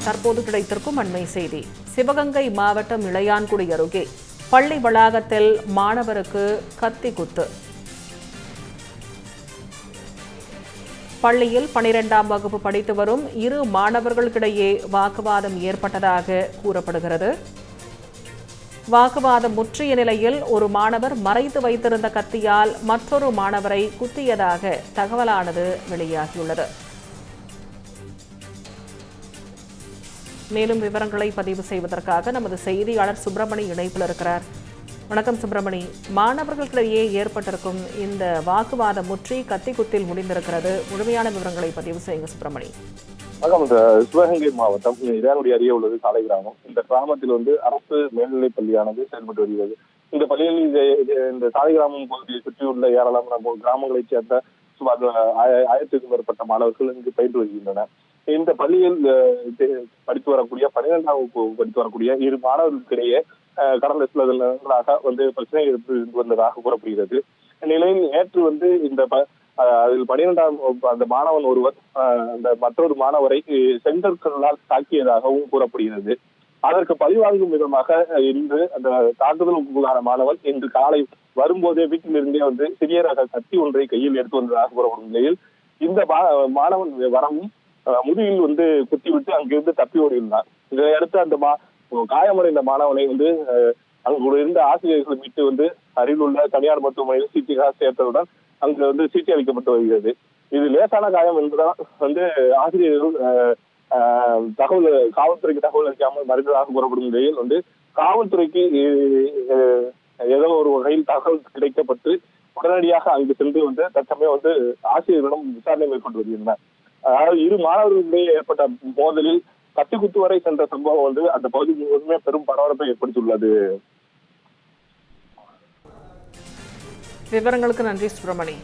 தற்போது கிடைத்திருக்கும் அண்மை செய்தி. சிவகங்கை மாவட்டம் இளையான்குடி அருகே பள்ளி வளாகத்தில் மாணவருக்கு கத்தி குத்து. பள்ளியில் 12ஆம் வகுப்பு படித்து வரும் இரு மாணவர்களுக்கிடையே வாக்குவாதம் ஏற்பட்டதாக கூறப்படுகிறது. வாக்குவாதம் முற்றிய நிலையில் ஒரு மாணவர் மறைத்து வைத்திருந்த கத்தியால் மற்றொரு மாணவரை குத்தியதாக தகவலானது வெளியாகியுள்ளது. மேலும் விவரங்களை பதிவு செய்வதற்காக நமது செய்தியாளர் சுப்பிரமணி இணைப்பில் இருக்கிறார். வணக்கம் சுப்பிரமணி. மாணவர்களுக்கிடையே ஏற்பட்டிருக்கும் இந்த வாக்குவாதம் முற்றி கத்தி குத்தில் முடிந்திருக்கிறது. முழுமையான விவரங்களை பதிவு செய்யுங்க சுப்பிரமணி. சிவகங்கை மாவட்டம் இளையான்குடி அருகே உள்ளது சாலை கிராமம். இந்த கிராமத்தில் அரசு மேல்நிலைப் பள்ளியானது செயல்பட்டு வருகிறது. இந்த பள்ளியில் இந்த சாலை கிராமம் பகுதியை சுற்றியுள்ள ஏராளமான கிராமங்களைச் சேர்ந்த சுமார் 1000க்கும் மேற்பட்ட மாணவர்கள் இங்கு பயின்று வருகின்றனர். இந்த பள்ளியில் படித்து வரக்கூடிய 12ஆம் வகுப்பு படித்து வரக்கூடிய இரு மாணவர்களுக்கிடையே கடந்த சில நாட்களாக பிரச்சனை இருந்து வந்ததாக கூறப்படுகிறது. இந்நிலையில் நேற்று இந்த அதில் 12ஆம் அந்த மாணவன் ஒருவர் அந்த மற்றொரு மாணவரை செங்கற்களால் தாக்கியதாகவும் கூறப்படுகிறது. அதற்கு பழிவாங்கும் விதமாக இன்று அந்த தாக்குதலுக்குள்ளான மாணவன் இன்று காலை வரும்போதே வீட்டிலிருந்தே சிறிய ரக கத்தி ஒன்றை கையில் எடுத்து வந்ததாக கூறப்படும் நிலையில் இந்த மாணவன் வரவும் முதுகில் குத்திவிட்டு அங்கிருந்து தப்பி ஓடியுள்ளார். இதையடுத்து அந்த காயமடைந்த மாணவனை அங்கு இருந்த ஆசிரியர்கள் மீட்டு அருகில் உள்ள தனியார் மருத்துவமனையில் சிகிச்சைக்காக சேர்த்தவுடன் அங்கு சிகிச்சை அளிக்கப்பட்டு வருகிறது. இது லேசான காயம் என்பதால் ஆசிரியர்கள் காவல்துறைக்கு தகவல் அளிக்காமல் மறைந்ததாக கூறப்படும் நிலையில் காவல்துறைக்கு ஏதோ ஒரு வகையில் தகவல் கிடைக்கப்பட்டு உடனடியாக அங்கு சென்று தற்சமயம் ஆசிரியர்களிடம் விசாரணை மேற்கொண்டு வருகின்றனர். அதாவது இரு மாணவர்களிடையே ஏற்பட்ட மோதலில் கத்தி குத்து வரை சென்ற சம்பவம் அந்த பகுதி முழுவதுமே பெரும் பரபரப்பை ஏற்படுத்தியுள்ளது. விவரங்களுக்கு நன்றி சுப்பிரமணி.